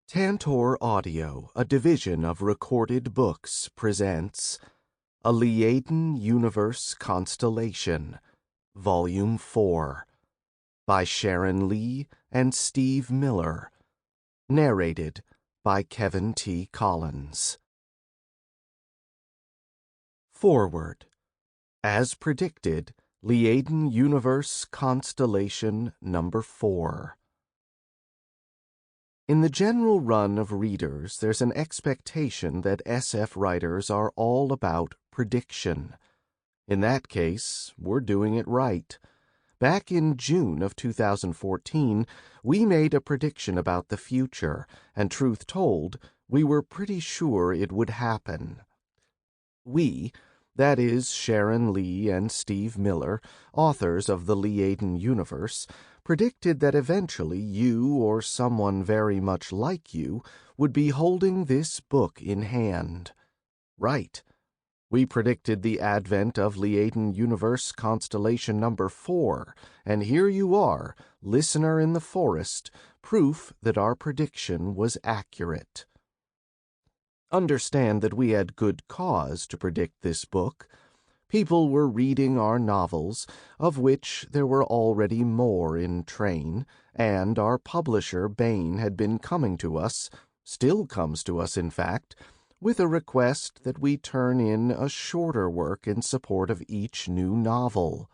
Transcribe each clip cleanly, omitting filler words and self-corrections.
Tantor Audio, a division of Recorded Books, presents A Liaden Universe Constellation, Volume 4, by Sharon Lee and Steve Miller, narrated by Kevin T. Collins. Forward. As predicted, Liaden Universe Constellation Number 4. In the general run of readers, there's an expectation that SF writers are all about prediction. In that case, we're doing it right. Back in June of 2014, we made a prediction about the future, and truth told, we were pretty sure it would happen. We, that is Sharon Lee and Steve Miller, authors of the Liaden Universe, predicted that eventually you or someone very much like you would be holding this book in hand. Right. We predicted the advent of Liaden Universe Constellation Number 4, and here you are, listener in the forest, proof that our prediction was accurate. Understand that we had good cause to predict this book. People were reading our novels, of which there were already more in train, and our publisher, Baen, had been coming to us, still comes to us in fact, with a request that we turn in a shorter work in support of each new novel.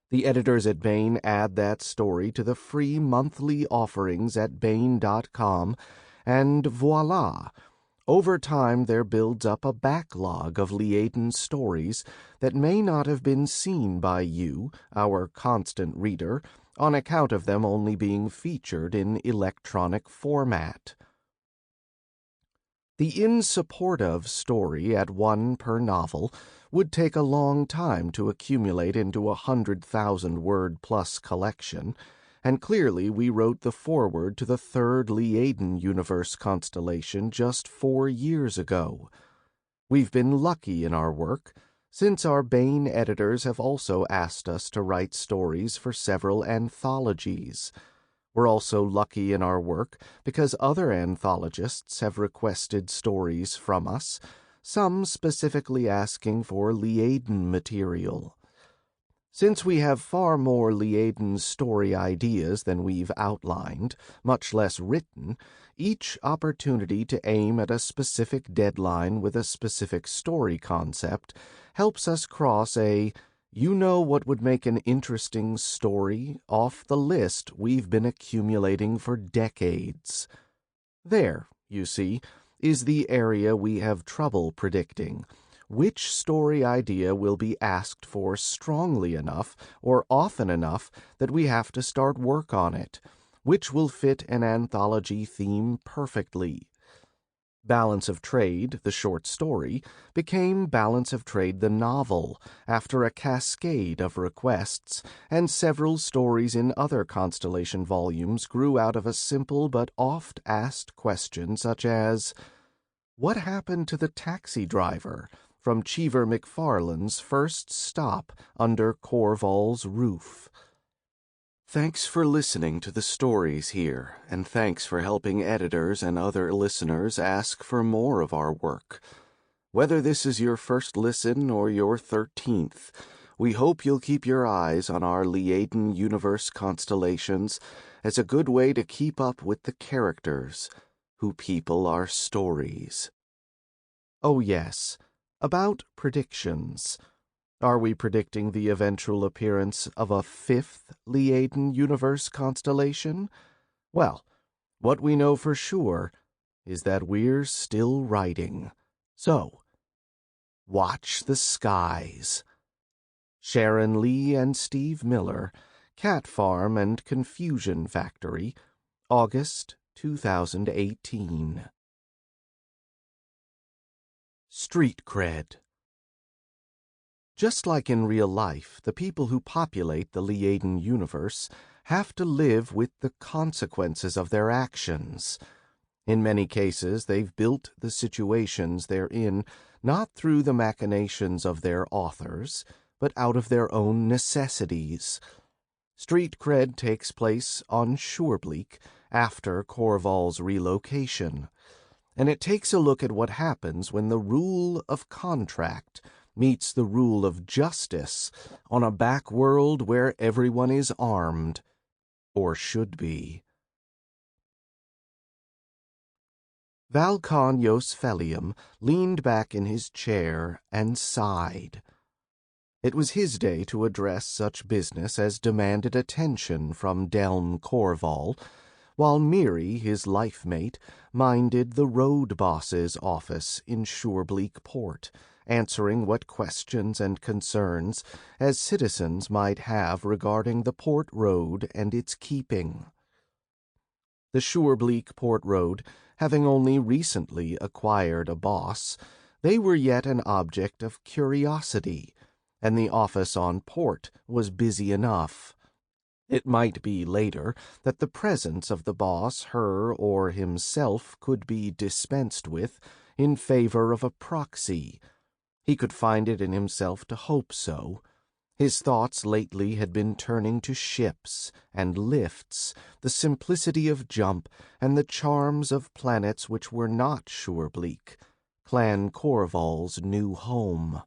The editors at Baen add that story to the free monthly offerings at Baen.com, and voila! Over time there builds up a backlog of Liaden stories that may not have been seen by you, our constant reader, on account of them only being featured in electronic format. The in support of story at one per novel would take a long time to accumulate into a 100,000-word-plus collection, and clearly we wrote the foreword to the third Liaden Universe Constellation just 4 years ago. We've been lucky in our work, since our Baen editors have also asked us to write stories for several anthologies. We're also lucky in our work because other anthologists have requested stories from us, some specifically asking for Liaden material. Since we have far more Liaden story ideas than we've outlined, much less written, each opportunity to aim at a specific deadline with a specific story concept helps us cross a "you know what would make an interesting story" off the list we've been accumulating for decades. There, you see, is the area we have trouble predicting. Which story idea will be asked for strongly enough or often enough that we have to start work on it? Which will fit an anthology theme perfectly? Balance of Trade, the short story, became Balance of Trade, the novel, after a cascade of requests, and several stories in other Constellation volumes grew out of a simple but oft-asked question such as, "What happened to the taxi driver?" from Cheever McFarlane's first stop under Corval's roof. Thanks for listening to the stories here, and thanks for helping editors and other listeners ask for more of our work. Whether this is your first listen or your 13th, we hope you'll keep your eyes on our Liaden Universe Constellations as a good way to keep up with the characters who people our stories. Oh yes, about predictions. Are we predicting the eventual appearance of a 5th Liaden Universe Constellation? Well, what we know for sure is that we're still writing. So, watch the skies. Sharon Lee and Steve Miller, Cat Farm and Confusion Factory, August 2018. Street cred. Just like in real life, the people who populate the Liaden universe have to live with the consequences of their actions. In many cases, they've built the situations they're in not through the machinations of their authors, but out of their own necessities. Street Cred takes place on Surebleak after Corval's relocation, and it takes a look at what happens when the rule of contract meets the rule of justice on a back world where everyone is armed, or should be. Valcon Felium leaned back in his chair and sighed. It was his day to address such business as demanded attention from Delm Corval, while Miri, his life-mate, minded the road boss's office in Surebleak Port, answering what questions and concerns as citizens might have regarding the port road and its keeping. The Surebleak Port Road, having only recently acquired a boss, they were yet an object of curiosity, and the office on port was busy enough. It might be later that the presence of the boss, her, or himself could be dispensed with in favor of a proxy. He could find it in himself to hope so. His thoughts lately had been turning to ships and lifts, the simplicity of jump, and the charms of planets which were not Surebleak, Clan Corval's new home.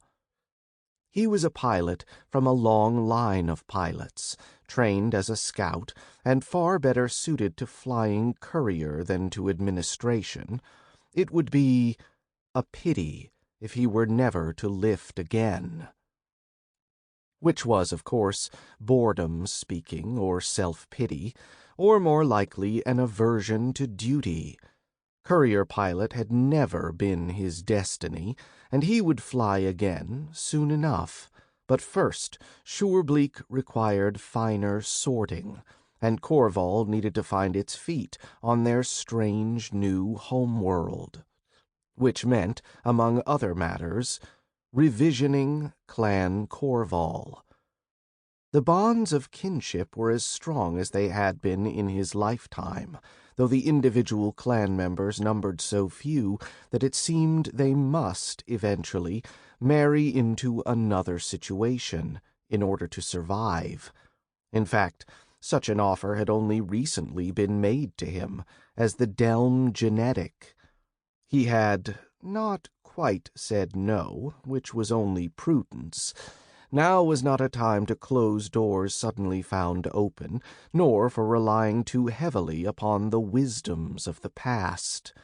He was a pilot from a long line of pilots, trained as a scout, and far better suited to flying courier than to administration. It would be a pity if he were never to lift again. Which was, of course, boredom speaking, or self-pity, or more likely an aversion to duty. Courier pilot had never been his destiny, and he would fly again soon enough. But first, Surebleak required finer sorting, and Corval needed to find its feet on their strange new homeworld, which meant, among other matters, revisioning Clan Corval. The bonds of kinship were as strong as they had been in his lifetime, though the individual clan members numbered so few that it seemed they must, eventually, marry into another situation in order to survive. In fact, such an offer had only recently been made to him as the Delm genetic. He had not quite said no, which was only prudence. Now was not a time to close doors suddenly found open, nor for relying too heavily upon the wisdoms of the past.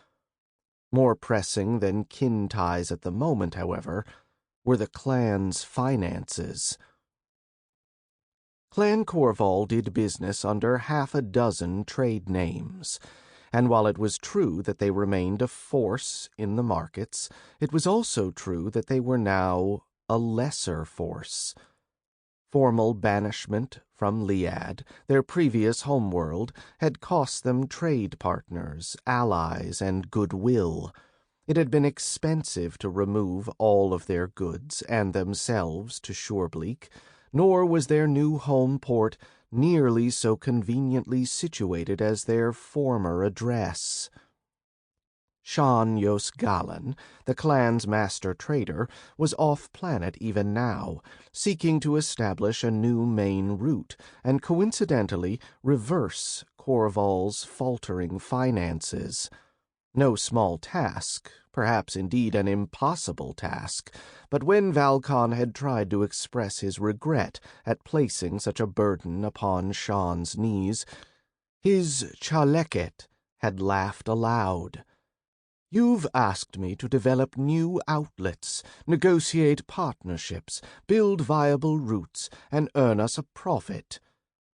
More pressing than kin ties at the moment, however, were the clan's finances. Clan Corval did business under half a dozen trade names, and while it was true that they remained a force in the markets, it was also true that they were now a lesser force. Formal banishment from Liad, their previous homeworld, had cost them trade partners, allies, and goodwill. It had been expensive to remove all of their goods and themselves to Surebleak, nor was their new home port nearly so conveniently situated as their former address. Shan Galan, the clan's master trader, was off-planet even now, seeking to establish a new main route and coincidentally reverse Corval's faltering finances. No small task, perhaps indeed an impossible task, but when Valcon had tried to express his regret at placing such a burden upon Shan's knees, his Chaleket had laughed aloud. "You've asked me to develop new outlets, negotiate partnerships, build viable routes, and earn us a profit.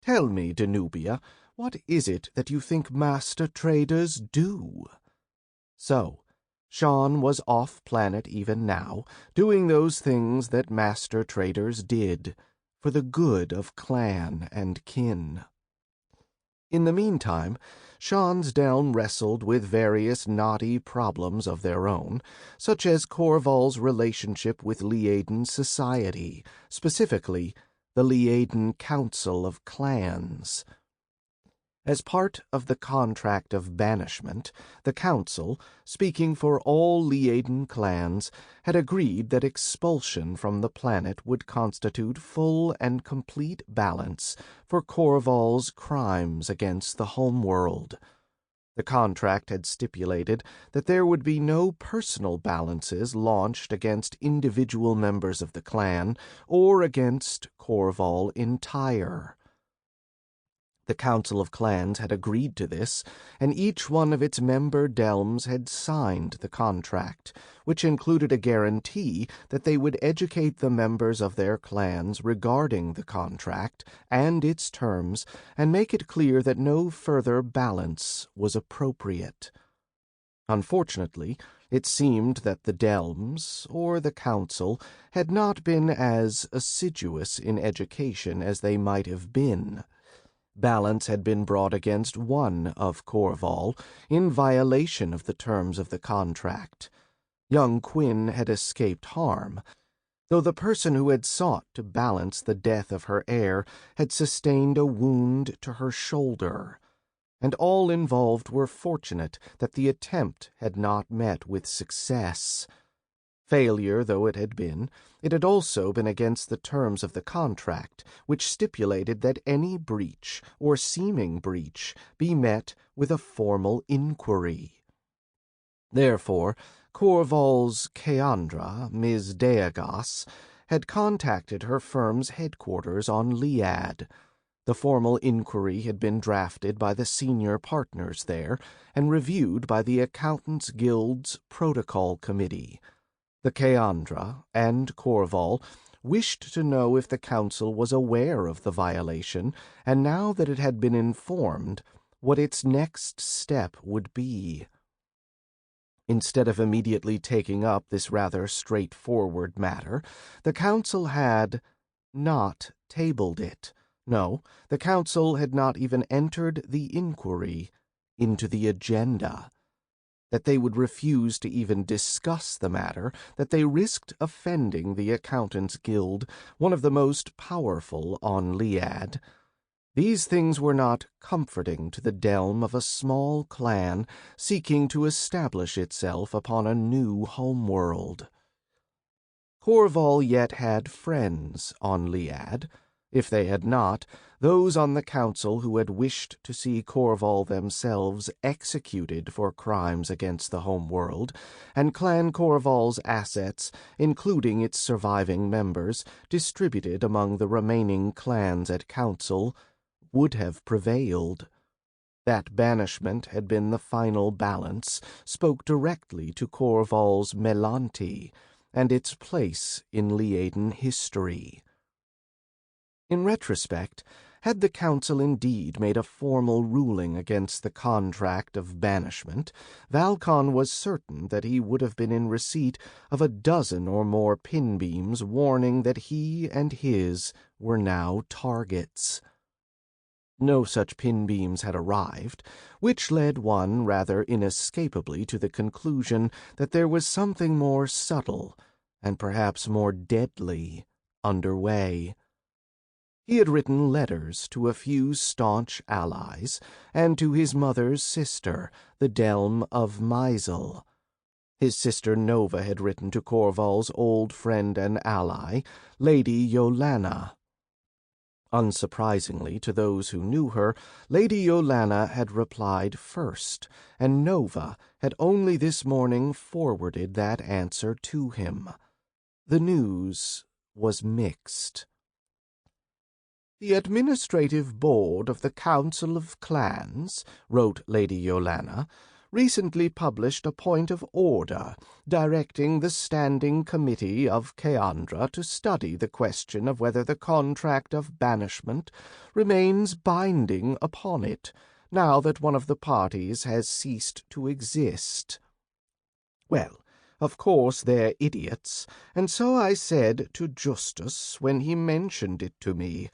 Tell me, Danubia, what is it that you think master traders do?" So, Shan was off-planet even now, doing those things that master traders did, for the good of clan and kin. In the meantime, Shansdown wrestled with various knotty problems of their own, such as Corval's relationship with Liaden society, specifically the Liaden Council of Clans. As part of the contract of banishment, the Council, speaking for all Liaden clans, had agreed that expulsion from the planet would constitute full and complete balance for Corval's crimes against the homeworld. The contract had stipulated that there would be no personal balances launched against individual members of the clan or against Corval entire. The Council of Clans had agreed to this, and each one of its member delms had signed the contract, which included a guarantee that they would educate the members of their clans regarding the contract and its terms, and make it clear that no further balance was appropriate. Unfortunately, it seemed that the delms, or the Council, had not been as assiduous in education as they might have been. Balance had been brought against one of Corval in violation of the terms of the contract. Young Quinn had escaped harm, though the person who had sought to balance the death of her heir had sustained a wound to her shoulder, and all involved were fortunate that the attempt had not met with success. Failure though it had also been against the terms of the contract, which stipulated that any breach, or seeming breach, be met with a formal inquiry. Therefore, Corval's Keandra, Ms. Deagas, had contacted her firm's headquarters on Liad. The formal inquiry had been drafted by the senior partners there and reviewed by the Accountants Guild's Protocol Committee. The Keandra and Corval wished to know if the Council was aware of the violation, and now that it had been informed, what its next step would be. Instead of immediately taking up this rather straightforward matter, the Council had not tabled it. No, the Council had not even entered the inquiry into the agenda. That they would refuse to even discuss the matter, that they risked offending the Accountants Guild, one of the most powerful on Liad. These things were not comforting to the delm of a small clan seeking to establish itself upon a new homeworld. Corval yet had friends on Liad. If they had not, those on the Council who had wished to see Corval themselves executed for crimes against the homeworld, and Clan Corval's assets, including its surviving members, distributed among the remaining clans at Council, would have prevailed. That banishment had been the final balance, spoke directly to Corval's Melanti, and its place in Liaden history. In retrospect, had the Council indeed made a formal ruling against the contract of banishment, Valcon was certain that he would have been in receipt of a dozen or more pinbeams warning that he and his were now targets. No such pinbeams had arrived, which led one rather inescapably to the conclusion that there was something more subtle, and perhaps more deadly, underway. He had written letters to a few staunch allies, and to his mother's sister, the delm of Meisel. His sister Nova had written to Corval's old friend and ally, Lady Yolana. Unsurprisingly to those who knew her, Lady Yolana had replied first, and Nova had only this morning forwarded that answer to him. The news was mixed. "The Administrative Board of the Council of Clans," wrote Lady Yolana, "recently published a point of order directing the Standing Committee of Keandra to study the question of whether the contract of banishment remains binding upon it, now that one of the parties has ceased to exist. Well, of course they're idiots, and so I said to Justus when he mentioned it to me,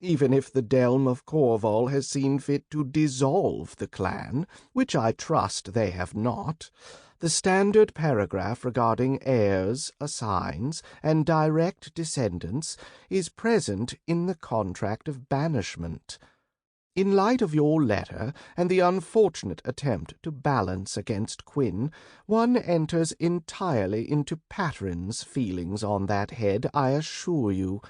even if the delm of Corval has seen fit to dissolve the clan, which I trust they have not, the standard paragraph regarding heirs, assigns, and direct descendants is present in the contract of banishment. In light of your letter and the unfortunate attempt to balance against Quinn, one enters entirely into Pattern's feelings on that head, I assure you.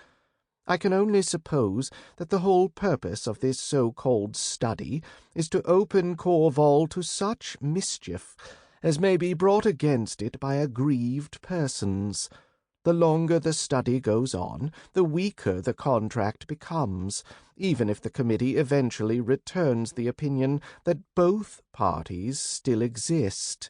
I can only suppose that the whole purpose of this so-called study is to open Corval to such mischief as may be brought against it by aggrieved persons. The longer the study goes on, the weaker the contract becomes, even if the committee eventually returns the opinion that both parties still exist.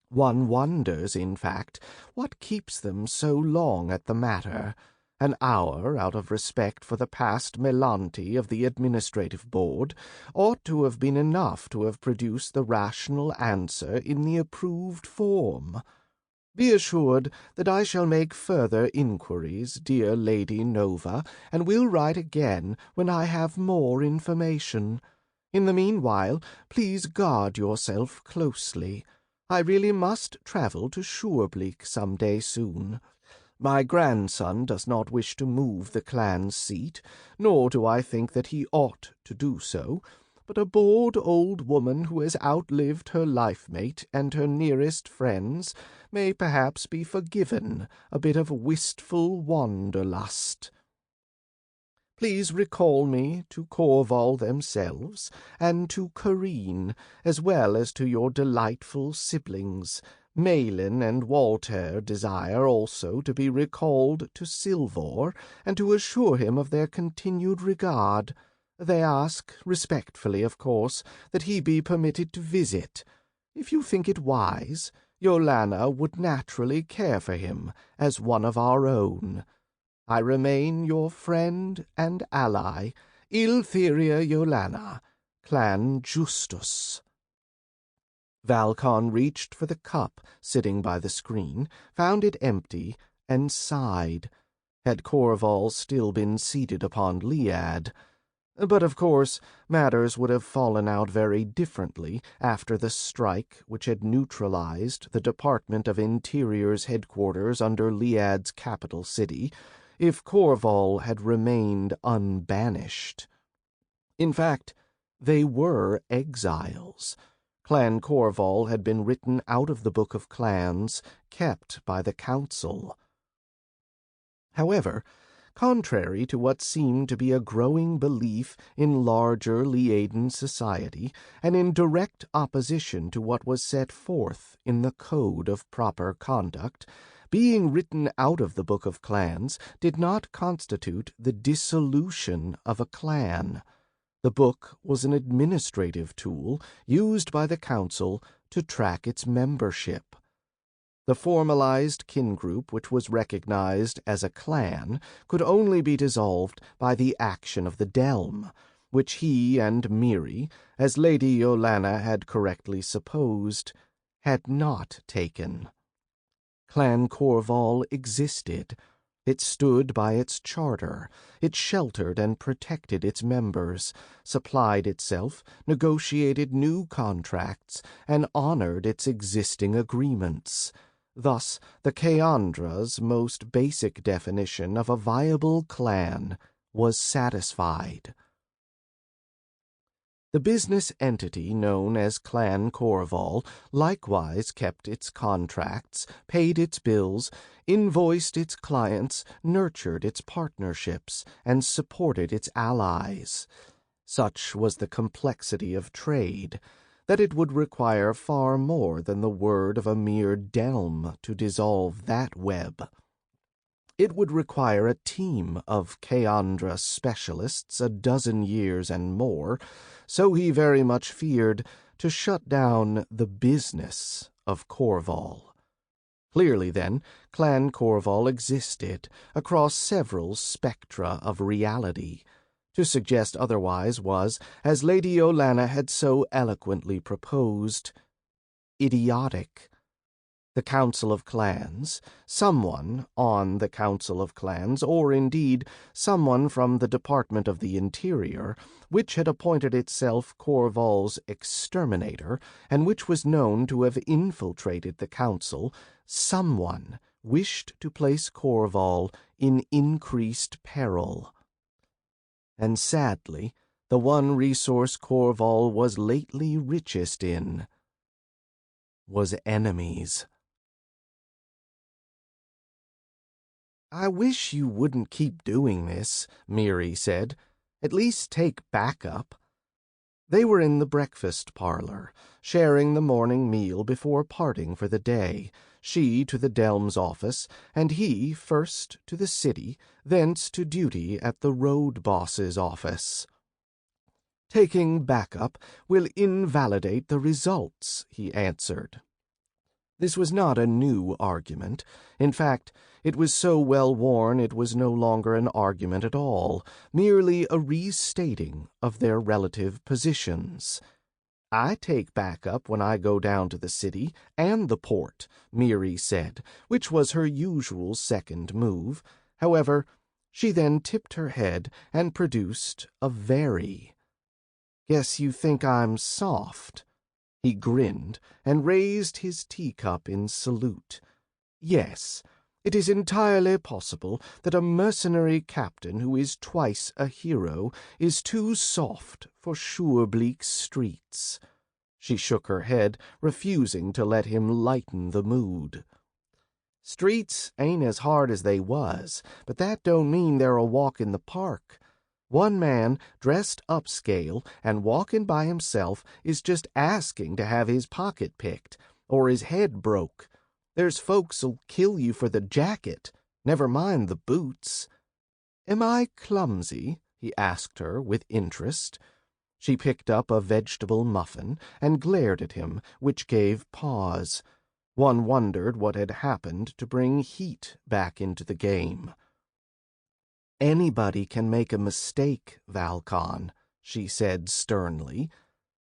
One wonders, in fact, what keeps them so long at the matter. An hour, out of respect for the past melanti of the administrative board, ought to have been enough to have produced the rational answer in the approved form. Be assured that I shall make further inquiries, dear Lady Nova, and will write again when I have more information. In the meanwhile, please guard yourself closely. I really must travel to Surebleak some day soon. My grandson does not wish to move the clan's seat, nor do I think that he ought to do so, but a bored old woman who has outlived her life-mate and her nearest friends may perhaps be forgiven a bit of wistful wanderlust. Please recall me to Corval themselves, and to Corinne, as well as to your delightful siblings. Malin and Walter desire also to be recalled to Silvor, and to assure him of their continued regard. They ask, respectfully of course, that he be permitted to visit. If you think it wise, Yolana would naturally care for him as one of our own. I remain your friend and ally, Iltheria Yolana, Clan Justus. Valcon reached for the cup sitting by the screen, found it empty, and sighed. Had Corval still been seated upon Liad? But, of course, matters would have fallen out very differently after the strike which had neutralized the Department of Interior's headquarters under Liad's capital city, if Corval had remained unbanished. In fact, they were exiles. Clan Corval had been written out of the Book of Clans, kept by the Council. However, contrary to what seemed to be a growing belief in larger Liaden society, and in direct opposition to what was set forth in the Code of Proper Conduct, being written out of the Book of Clans did not constitute the dissolution of a clan. The book was an administrative tool used by the Council to track its membership. The formalized kin group which was recognized as a clan could only be dissolved by the action of the Delm, which he and Miri, as Lady Yolana had correctly supposed, had not taken. Clan Corval existed. It stood by its charter. It sheltered and protected its members, supplied itself, negotiated new contracts, and honored its existing agreements. Thus, the Keandra's most basic definition of a viable clan was satisfied. The business entity known as Clan Corval likewise kept its contracts, paid its bills, invoiced its clients, nurtured its partnerships, and supported its allies. Such was the complexity of trade, that it would require far more than the word of a mere Delm to dissolve that web. It would require a team of Keandra specialists a dozen years and more, so he very much feared, to shut down the business of Corval. Clearly, then, Clan Corval existed across several spectra of reality. To suggest otherwise was, as Lady Yolana had so eloquently proposed, idiotic. The Council of Clans, someone on the Council of Clans, or indeed someone from the Department of the Interior, which had appointed itself Corval's exterminator, and which was known to have infiltrated the Council, someone wished to place Corval in increased peril. And sadly, the one resource Corval was lately richest in, was enemies. "I wish you wouldn't keep doing this," Miri said. "At least take backup." They were in the breakfast parlor, sharing the morning meal before parting for the day, she to the Delm's office, and he first to the city, thence to duty at the road boss's office. "Taking backup will invalidate the results," he answered. This was not a new argument. In fact, it was so well worn it was no longer an argument at all, merely a restating of their relative positions. "I take backup when I go down to the city and the port," Miri said, which was her usual second move. However, she then tipped her head and produced a very. "Guess you think I'm soft." He grinned and raised his teacup in salute. "Yes, it is entirely possible that a mercenary captain who is twice a hero is too soft for Schurbleek's streets." She shook her head, refusing to let him lighten the mood. "Streets ain't as hard as they was, but that don't mean they're a walk in the park. One man, dressed upscale and walking by himself, is just asking to have his pocket picked, or his head broke. There's folks'll kill you for the jacket, never mind the boots." "Am I clumsy?" he asked her with interest. She picked up a vegetable muffin and glared at him, which gave pause. One wondered what had happened to bring heat back into the game. "Anybody can make a mistake, Valcon," she said sternly.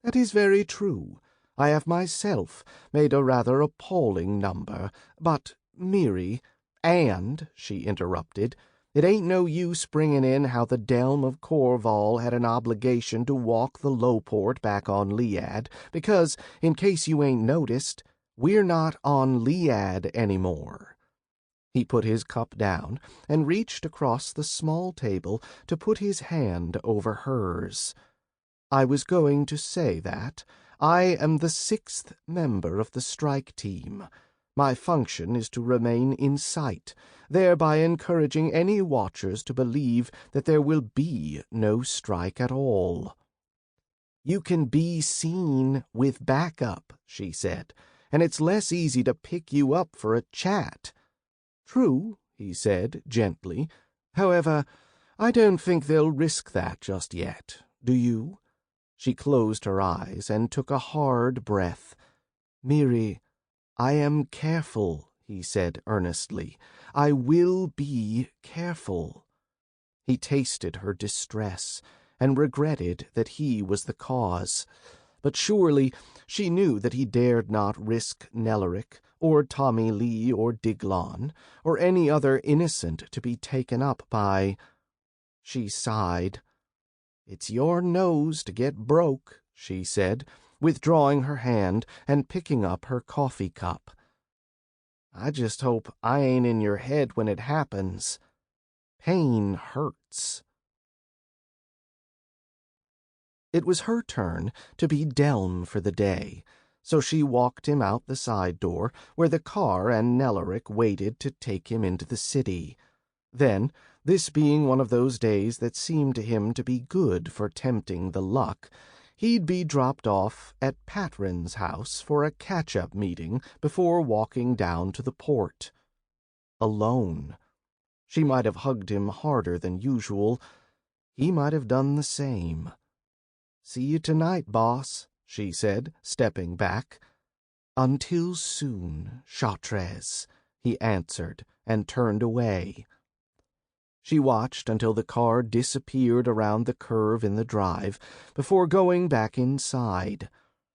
"That is very true. I have myself made a rather appalling number, but, Miri—" "And," she interrupted, "it ain't no use bringing in how the Delm of Corval had an obligation to walk the Lowport back on Liad, because, in case you ain't noticed, we're not on Liad anymore." He put his cup down and reached across the small table to put his hand over hers. "I was going to say that. I am the 6th member of the strike team. My function is to remain in sight, thereby encouraging any watchers to believe that there will be no strike at all." "You can be seen with backup," she said, "and it's less easy to pick you up for a chat." "True," he said gently. "However, I don't think they'll risk that just yet. Do you?" She closed her eyes and took a hard breath. "Miri, I am careful," he said earnestly. "I will be careful." He tasted her distress and regretted that he was the cause. But surely she knew that he dared not risk Nelleric, or Tommy Lee, or Diglon, or any other innocent to be taken up by. She sighed. "It's your nose to get broke," she said, withdrawing her hand and picking up her coffee cup. "I just hope I ain't in your head when it happens. Pain hurts." It was her turn to be Delm for the day, so she walked him out the side door where the car and Nelleric waited to take him into the city. Then, this being one of those days that seemed to him to be good for tempting the luck, he'd be dropped off at Patron's house for a catch-up meeting before walking down to the port. Alone. She might have hugged him harder than usual. He might have done the same. "See you tonight, boss," she said, stepping back. "Until soon, Chartres," he answered, and turned away. She watched until the car disappeared around the curve in the drive before going back inside.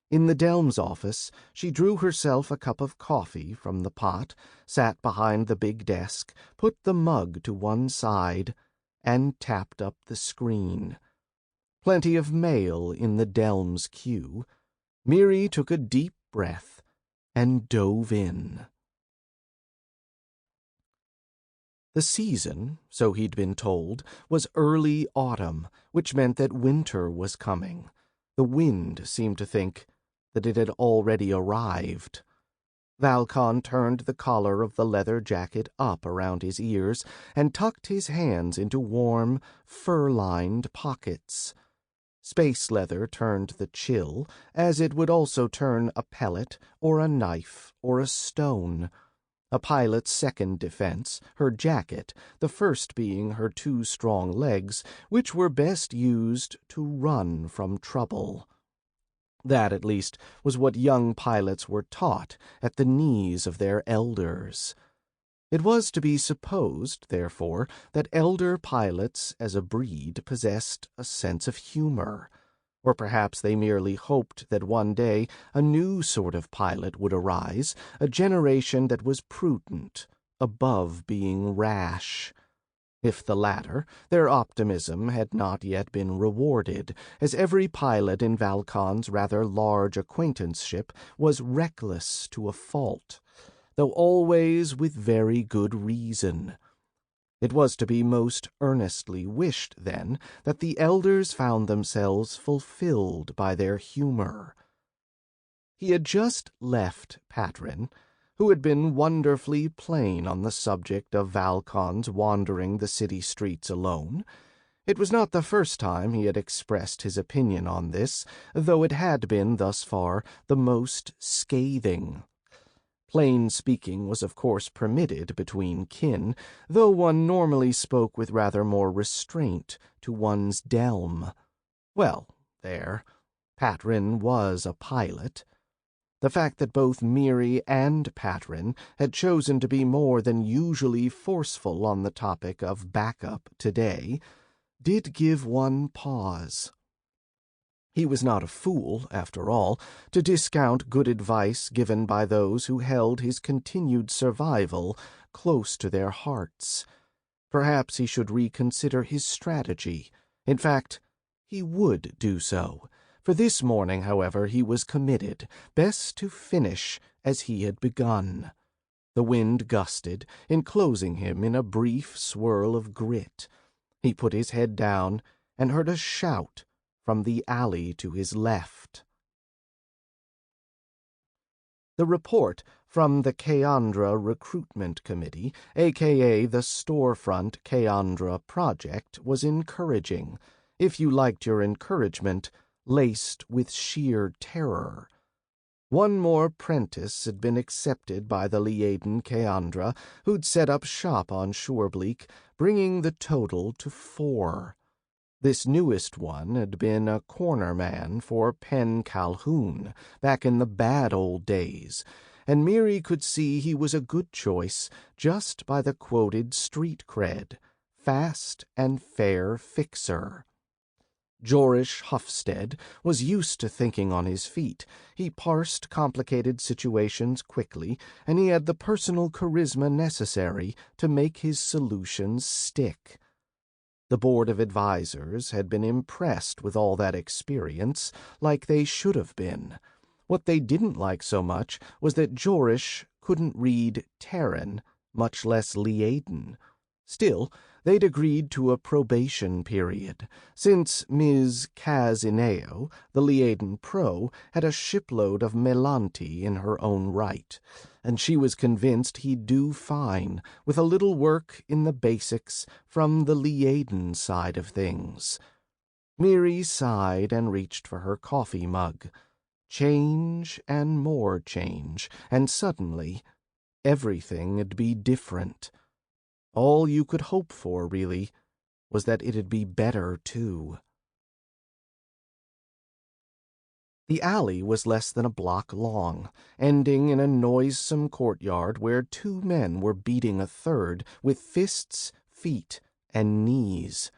In the Delm's office, she drew herself a cup of coffee from the pot, sat behind the big desk, put the mug to one side, and tapped up the screen. Plenty of mail in the Delm's queue. Miri took a deep breath and dove in. The season, so he'd been told, was early autumn, which meant that winter was coming. The wind seemed to think that it had already arrived. Valcon turned the collar of the leather jacket up around his ears and tucked his hands into warm, fur-lined pockets. Space leather turned the chill, as it would also turn a pellet or a knife or a stone. A pilot's second defense, her jacket, the first being her two strong legs, which were best used to run from trouble. That, at least, was what young pilots were taught at the knees of their elders. It was to be supposed, therefore, that elder pilots as a breed possessed a sense of humor. Or perhaps they merely hoped that one day a new sort of pilot would arise, a generation that was prudent, above being rash. If the latter, their optimism had not yet been rewarded, as every pilot in Valcon's rather large acquaintanceship was reckless to a fault, though always with very good reason. It was to be most earnestly wished, then, that the elders found themselves fulfilled by their humor. He had just left Patrin, who had been wonderfully plain on the subject of Valcon's wandering the city streets alone. It was not the first time he had expressed his opinion on this, though it had been, thus far, the most scathing. Plain speaking was of course permitted between kin, though one normally spoke with rather more restraint to one's delm. Well, there, Patrin was a pilot. The fact that both Miri and Patrin had chosen to be more than usually forceful on the topic of backup today did give one pause. He was not a fool, after all, to discount good advice given by those who held his continued survival close to their hearts. Perhaps he should reconsider his strategy. In fact, he would do so. For this morning, however, he was committed, best to finish as he had begun. The wind gusted, enclosing him in a brief swirl of grit. He put his head down and heard a shout from the alley to his left. The report from the Keandra Recruitment Committee, a.k.a. the Storefront Keandra Project, was encouraging, if you liked your encouragement, laced with sheer terror. One more apprentice had been accepted by the Liaden Keandra, who'd set up shop on Shorebleak, bringing the total to 4. This newest one had been a corner man for Pen Calhoun, back in the bad old days, and Miri could see he was a good choice just by the quoted street cred, fast and fair fixer. Jorish Huffstead was used to thinking on his feet. He parsed complicated situations quickly, and he had the personal charisma necessary to make his solutions stick. The board of advisors had been impressed with all that experience, like they should have been. What they didn't like so much was that Jorish couldn't read Terran, much less Liaden. Still, they'd agreed to a probation period, since Ms. Casineo, the Liaden Pro, had a shipload of Melanti in her own right, and she was convinced he'd do fine with a little work in the basics from the Liaden side of things. Miri sighed and reached for her coffee mug. Change and more change, and suddenly everything'd be different. All you could hope for, really, was that it'd be better, too. The alley was less than a block long, ending in a noisome courtyard where 2 men were beating a third with fists, feet, and knees.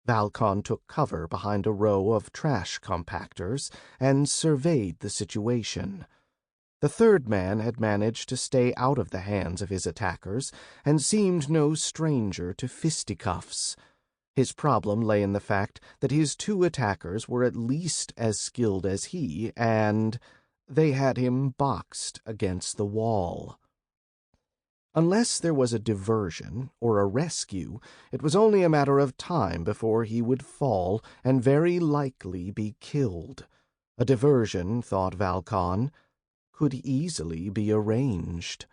Valcon took cover behind a row of trash compactors and surveyed the situation. The third man had managed to stay out of the hands of his attackers and seemed no stranger to fisticuffs. His problem lay in the fact that his 2 attackers were at least as skilled as he, and they had him boxed against the wall. Unless there was a diversion or a rescue, it was only a matter of time before he would fall and very likely be killed. A diversion, thought Valcon, could easily be arranged.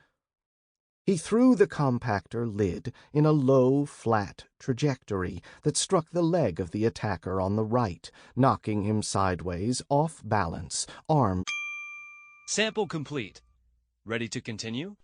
He threw the compactor lid in a low, flat trajectory that struck the leg of the attacker on the right, knocking him sideways, off balance, arm. Sample complete. Ready to continue?